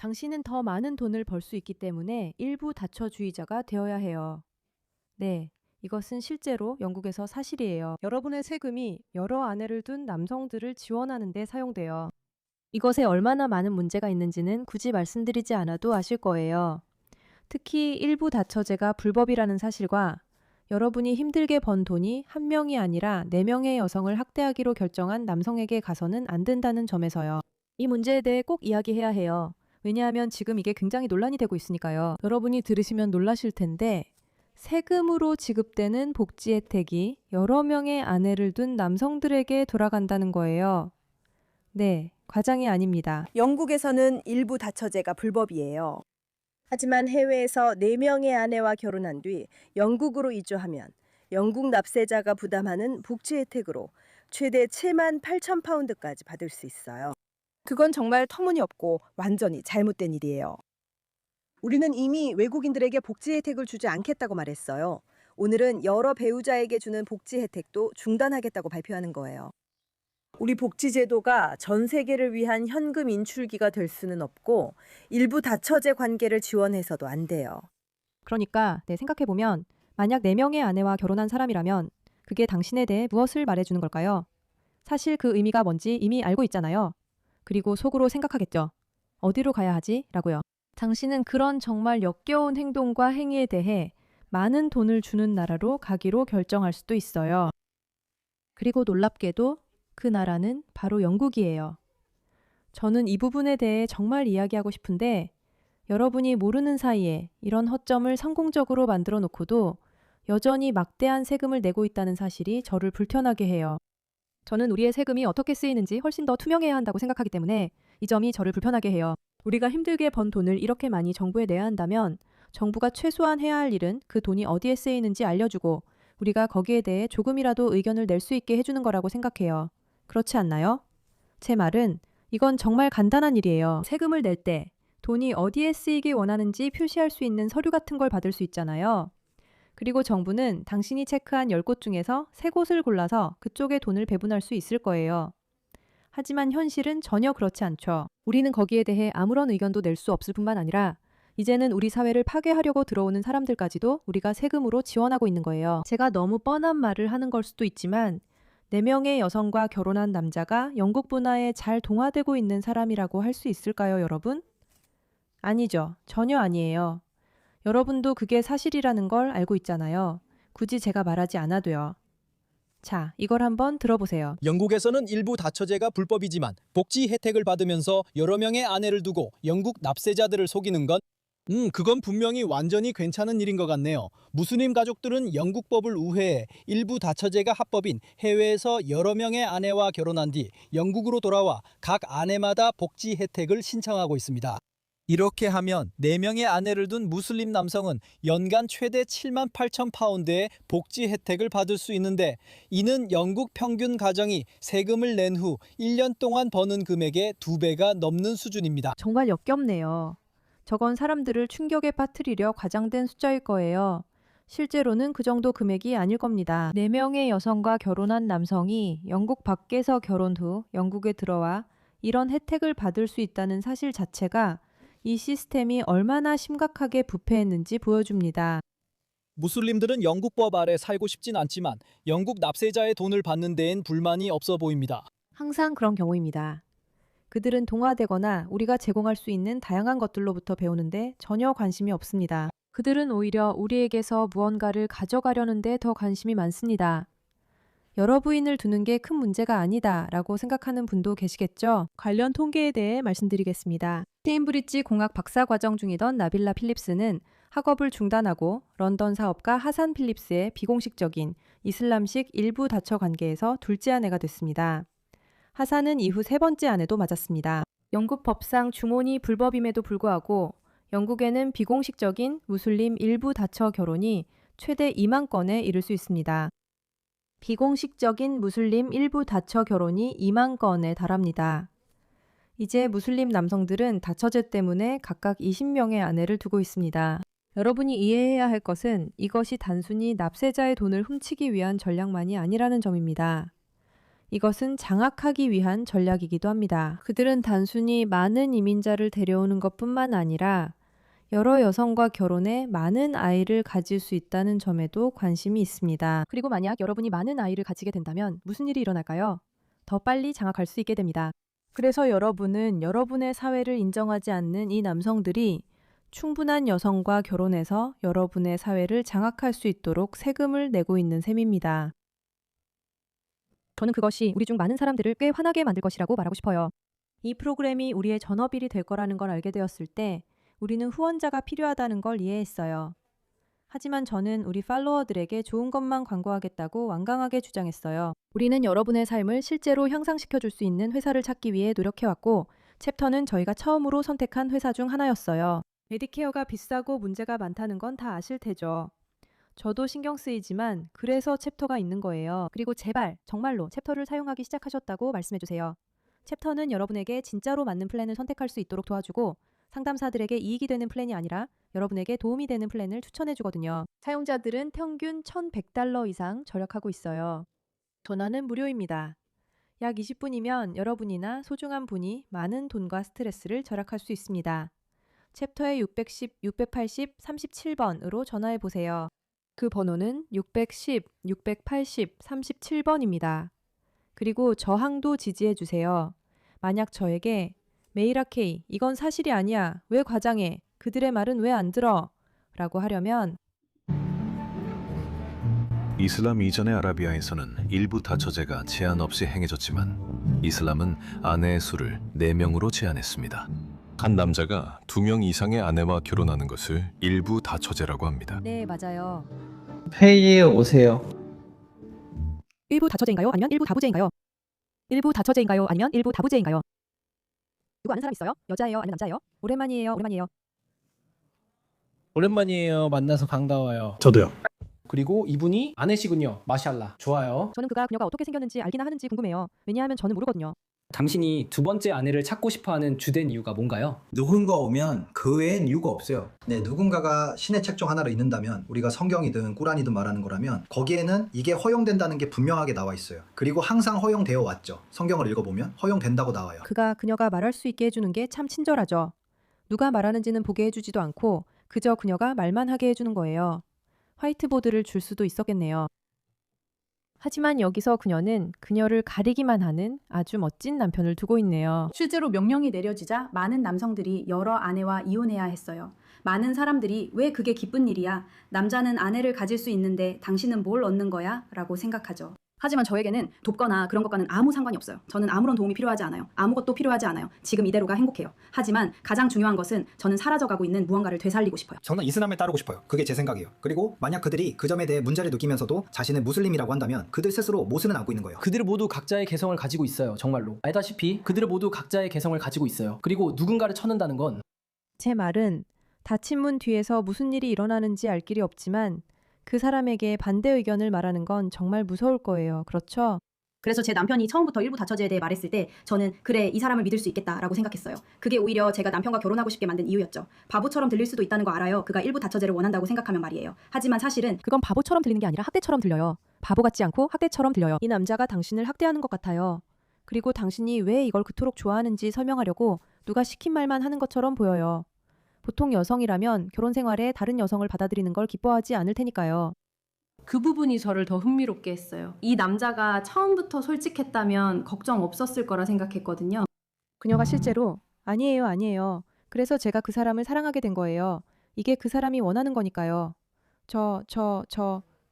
당신은 더 많은 돈을 벌 수 있기 때문에 일부 다처주의자가 되어야 해요. 네, 이것은 실제로 영국에서 사실이에요. 여러분의 세금이 여러 아내를 둔 남성들을 지원하는 데 사용돼요. 이것에 얼마나 많은 문제가 있는지는 굳이 말씀드리지 않아도 아실 거예요. 특히 일부 다처제가 불법이라는 사실과 여러분이 힘들게 번 돈이 한 명이 아니라 4명의 여성을 학대하기로 결정한 남성에게 가서는 안 된다는 점에서요. 이 문제에 대해 꼭 이야기해야 해요. 왜냐하면 지금 이게 굉장히 논란이 되고 있으니까요. 여러분이 들으시면 놀라실 텐데 세금으로 지급되는 복지 혜택이 여러 명의 아내를 둔 남성들에게 돌아간다는 거예요. 네, 과장이 아닙니다. 영국에서는 일부 다처제가 불법이에요. 하지만 해외에서 4명의 아내와 결혼한 뒤 영국으로 이주하면 영국 납세자가 부담하는 복지 혜택으로 최대 7만 8천 파운드까지 받을 수 있어요. 그건 정말 터무니없고 완전히 잘못된 일이에요. 우리는 이미 외국인들에게 복지 혜택을 주지 않겠다고 말했어요. 오늘은 여러 배우자에게 주는 복지 혜택도 중단하겠다고 발표하는 거예요. 우리 복지제도가 전 세계를 위한 현금 인출기가 될 수는 없고 일부 다처제 관계를 지원해서도 안 돼요. 그러니까 생각해보면 만약 4명의 아내와 결혼한 사람이라면 그게 당신에 대해 무엇을 말해주는 걸까요? 사실 그 의미가 뭔지 이미 알고 있잖아요. 그리고 속으로 생각하겠죠. 어디로 가야 하지? 라고요. 당신은 그런 정말 역겨운 행동과 행위에 대해 많은 돈을 주는 나라로 가기로 결정할 수도 있어요. 그리고 놀랍게도 그 나라는 바로 영국이에요. 저는 이 부분에 대해 정말 이야기하고 싶은데 여러분이 모르는 사이에 이런 허점을 성공적으로 만들어 놓고도 여전히 막대한 세금을 내고 있다는 사실이 저를 불편하게 해요. 저는 우리의 세금이 어떻게 쓰이는지 훨씬 더 투명해야 한다고 생각하기 때문에 이 점이 저를 불편하게 해요. 우리가 힘들게 번 돈을 이렇게 많이 정부에 내야 한다면 정부가 최소한 해야 할 일은 그 돈이 어디에 쓰이는지 알려주고 우리가 거기에 대해 조금이라도 의견을 낼 수 있게 해주는 거라고 생각해요. 그렇지 않나요? 제 말은 이건 정말 간단한 일이에요. 세금을 낼 때 돈이 어디에 쓰이길 원하는지 표시할 수 있는 서류 같은 걸 받을 수 있잖아요. 그리고 정부는 당신이 체크한 10곳 중에서 3곳을 골라서 그쪽에 돈을 배분할 수 있을 거예요. 하지만 현실은 전혀 그렇지 않죠. 우리는 거기에 대해 아무런 의견도 낼 수 없을 뿐만 아니라 이제는 우리 사회를 파괴하려고 들어오는 사람들까지도 우리가 세금으로 지원하고 있는 거예요. 제가 너무 뻔한 말을 하는 걸 수도 있지만 4명의 여성과 결혼한 남자가 영국 문화에 잘 동화되고 있는 사람이라고 할 수 있을까요, 여러분? 아니죠. 전혀 아니에요. 여러분도 그게 사실이라는 걸 알고 있잖아요. 굳이 제가 말하지 않아도요. 자, 이걸 한번 들어보세요. 영국에서는 일부 다처제가 불법이지만 복지 혜택을 받으면서 여러 명의 아내를 두고 영국 납세자들을 속이는 건 그건 분명히 완전히 괜찮은 일인 것 같네요. 무슬림 가족들은 영국법을 우회해 일부 다처제가 합법인 해외에서 여러 명의 아내와 결혼한 뒤 영국으로 돌아와 각 아내마다 복지 혜택을 신청하고 있습니다. 이렇게 하면 4명의 아내를 둔 무슬림 남성은 연간 최대 7만 8천 파운드의 복지 혜택을 받을 수 있는데 이는 영국 평균 가정이 세금을 낸 후 1년 동안 버는 금액의 2배가 넘는 수준입니다. 정말 역겹네요. 저건 사람들을 충격에 빠뜨리려 과장된 숫자일 거예요. 실제로는 그 정도 금액이 아닐 겁니다. 4명의 여성과 결혼한 남성이 영국 밖에서 결혼 후 영국에 들어와 이런 혜택을 받을 수 있다는 사실 자체가 이 시스템이 얼마나 심각하게 부패했는지 보여줍니다. 무슬림들은 영국법 아래 살고 싶진 않지만 영국 납세자의 돈을 받는 데엔 불만이 없어 보입니다. 항상 그런 경우입니다. 그들은 동화되거나 우리가 제공할 수 있는 다양한 것들로부터 배우는데 전혀 관심이 없습니다. 그들은 오히려 우리에게서 무언가를 가져가려는 데 더 관심이 많습니다. 여러 부인을 두는 게 큰 문제가 아니다 라고 생각하는 분도 계시겠죠? 관련 통계에 대해 말씀드리겠습니다. 케임브리지 공학 박사 과정 중이던 나빌라 필립스는 학업을 중단하고 런던 사업가 하산 필립스의 비공식적인 이슬람식 일부 다처 관계에서 둘째 아내가 됐습니다. 하산은 이후 3번째 아내도 맞았습니다. 영국 법상 중혼이 불법임에도 불구하고 영국에는 비공식적인 무슬림 일부 다처 결혼이 최대 2만 건에 이를 수 있습니다. 비공식적인 무슬림 일부 다처 결혼이 2만 건에 달합니다. 이제 무슬림 남성들은 다처제 때문에 각각 20명의 아내를 두고 있습니다. 여러분이 이해해야 할 것은 이것이 단순히 납세자의 돈을 훔치기 위한 전략만이 아니라는 점입니다. 이것은 장악하기 위한 전략이기도 합니다. 그들은 단순히 많은 이민자를 데려오는 것뿐만 아니라 여러 여성과 결혼해 많은 아이를 가질 수 있다는 점에도 관심이 있습니다. 그리고 만약 여러분이 많은 아이를 가지게 된다면 무슨 일이 일어날까요? 더 빨리 장악할 수 있게 됩니다. 그래서 여러분은 여러분의 사회를 인정하지 않는 이 남성들이 충분한 여성과 결혼해서 여러분의 사회를 장악할 수 있도록 세금을 내고 있는 셈입니다. 저는 그것이 우리 중 많은 사람들을 꽤 화나게 만들 것이라고 말하고 싶어요. 이 프로그램이 우리의 전업일이 될 거라는 걸 알게 되었을 때 우리는 후원자가 필요하다는 걸 이해했어요. 하지만 저는 우리 팔로워들에게 좋은 것만 광고하겠다고 완강하게 주장했어요. 우리는 여러분의 삶을 실제로 향상시켜 줄 수 있는 회사를 찾기 위해 노력해왔고 챕터는 저희가 처음으로 선택한 회사 중 하나였어요. 메디케어가 비싸고 문제가 많다는 건 다 아실 테죠. 저도 신경 쓰이지만 그래서 챕터가 있는 거예요. 그리고 제발 정말로 챕터를 사용하기 시작하셨다고 말씀해주세요. 챕터는 여러분에게 진짜로 맞는 플랜을 선택할 수 있도록 도와주고 상담사들에게 이익이 되는 플랜이 아니라 여러분에게 도움이 되는 플랜을 추천해주거든요. 사용자들은 평균 1,100달러 이상 절약하고 있어요. 전화는 무료입니다. 약 20분이면 여러분이나 소중한 분이 많은 돈과 스트레스를 절약할 수 있습니다. 챕터의 610, 680, 37번으로 전화해 보세요. 그 번호는 610, 680, 37번입니다. 그리고 저항도 지지해 주세요. 만약 저에게 메이라 K, 이건 사실이 아니야. 왜 과장해? 그들의 말은 왜 안 들어? 라고 하려면 이슬람 이전의 아라비아에서는 일부 다처제가 제한 없이 행해졌지만 이슬람은 아내의 수를 4명으로 제한했습니다. 한 남자가 2명 이상의 아내와 결혼하는 것을 일부 다처제라고 합니다. 네, 맞아요. 회의에 오세요. 일부 다처제인가요? 아니면 일부 다부제인가요? 일부 다처제인가요? 아니면 일부 다부제인가요? 누구 아는 사람 있어요? 여자예요? 아니면 남자예요? 오랜만이에요? 오랜만이에요. 만나서 반가워요. 저도요. 그리고 이분이 아내시군요. 마샬라. 좋아요. 저는 그녀가 어떻게 생겼는지 알기나 하는지 궁금해요. 왜냐하면 저는 모르거든요. 당신이 두 번째 아내를 찾고 싶어하는 주된 이유가 뭔가요? 누군가 오면 그 외엔 이유가 없어요. 네, 누군가가 신의 책 중 하나를 읽는다면 우리가 성경이든 꾸란이든 말하는 거라면 거기에는 이게 허용된다는 게 분명하게 나와 있어요. 그리고 항상 허용되어 왔죠. 성경을 읽어보면 허용된다고 나와요. 그녀가 말할 수 있게 해주는 게 참 친절하죠. 누가 말하는지는 보게 해주지도 않고 그저 그녀가 말만 하게 해주는 거예요. 화이트보드를 줄 수도 있었겠네요. 하지만 여기서 그녀는 그녀를 가리기만 하는 아주 멋진 남편을 두고 있네요. 실제로 명령이 내려지자 많은 남성들이 여러 아내와 이혼해야 했어요. 많은 사람들이 왜 그게 기쁜 일이야? 남자는 아내를 가질 수 있는데 당신은 뭘 얻는 거야? 라고 생각하죠. 하지만 저에게는 돕거나 그런 것과는 아무 상관이 없어요. 저는 아무런 도움이 필요하지 않아요. 아무것도 필요하지 않아요. 지금 이대로가 행복해요. 하지만 가장 중요한 것은 저는 사라져가고 있는 무언가를 되살리고 싶어요. 저는 이슬람에 따르고 싶어요. 그게 제 생각이에요. 그리고 만약 그들이 그 점에 대해 문제를 느끼면서도 자신을 무슬림이라고 한다면 그들 스스로 모순을 안고 있는 거예요. 그들은 모두 각자의 개성을 가지고 있어요. 정말로. 알다시피 그들은 모두 각자의 개성을 가지고 있어요. 그리고 누군가를 찾는다는 건 제 말은 닫힌 문 뒤에서 무슨 일이 일어나는지 알 길이 없지만 그 사람에게 반대 의견을 말하는 건 정말 무서울 거예요. 그렇죠? 그래서 제 남편이 처음부터 일부 다처제에 대해 말했을 때 저는 그래, 이 사람을 믿을 수 있겠다라고 생각했어요. 그게 오히려 제가 남편과 결혼하고 싶게 만든 이유였죠. 바보처럼 들릴 수도 있다는 거 알아요. 그가 일부 다처제를 원한다고 생각하면 말이에요. 하지만 사실은 그건 바보처럼 들리는 게 아니라 학대처럼 들려요. 바보 같지 않고 학대처럼 들려요. 이 남자가 당신을 학대하는 것 같아요. 그리고 당신이 왜 이걸 그토록 좋아하는지 설명하려고 누가 시킨 말만 하는 것처럼 보여요. 보통 여성이라면 결혼 생활에 다른 여성을 받아들이는 걸 기뻐하지 않을 테니까요. 그 부분이 저를 더 흥미롭게 했어요. 이 남자가 처음부터 솔직했다면 걱정 없었을 거라 생각했거든요. 그녀가 실제로 아니에요. 그래서 제가 그 사람을 사랑하게 된 거예요. 이게 그 사람이 원하는 거니까요.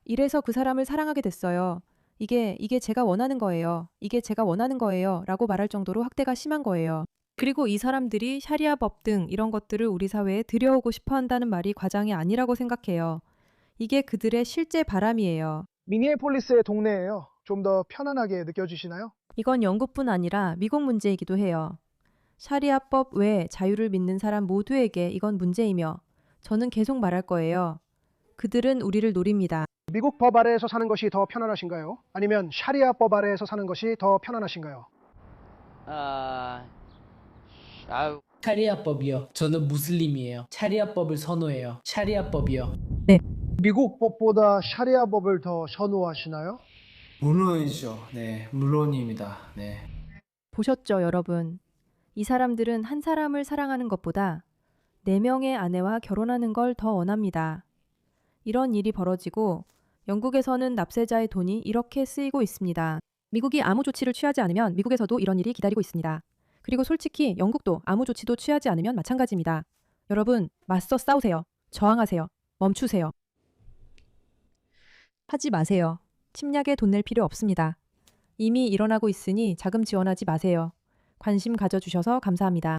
이래서 그 사람을 사랑하게 됐어요. 이게 제가 원하는 거예요. 이게 제가 원하는 거예요. 라고 말할 정도로 학대가 심한 거예요. 그리고 이 사람들이 샤리아법 등 이런 것들을 우리 사회에 들여오고 싶어 한다는 말이 과장이 아니라고 생각해요. 이게 그들의 실제 바람이에요. 미니애폴리스의 동네예요. 좀 더 편안하게 느껴지시나요? 이건 영국뿐 아니라 미국 문제이기도 해요. 샤리아법 외에 자유를 믿는 사람 모두에게 이건 문제이며 저는 계속 말할 거예요. 그들은 우리를 노립니다. 미국 법 아래에서 사는 것이 더 편안하신가요? 아니면 샤리아 법 아래에서 사는 것이 더 편안하신가요? 샤리아법이요. 저는 무슬림이에요. 샤리아법을 선호해요. 샤리아법이요. 미국 법보다 샤리아 법을 더 선호하시나요? 물론이죠. 네, 물론입니다. 네. 보셨죠, 여러분? 이 사람들은 한 사람을 사랑하는 것보다 4명의 아내와 결혼하는 걸 더 원합니다. 이런 일이 벌어지고 영국에서는 납세자의 돈이 이렇게 쓰이고 있습니다. 미국이 아무 조치를 취하지 않으면 미국에서도 이런 일이 기다리고 있습니다. 그리고 솔직히 영국도 아무 조치도 취하지 않으면 마찬가지입니다. 여러분, 맞서 싸우세요. 저항하세요. 멈추세요. 하지 마세요. 침략에 돈 낼 필요 없습니다. 이미 일어나고 있으니 자금 지원하지 마세요. 관심 가져주셔서 감사합니다.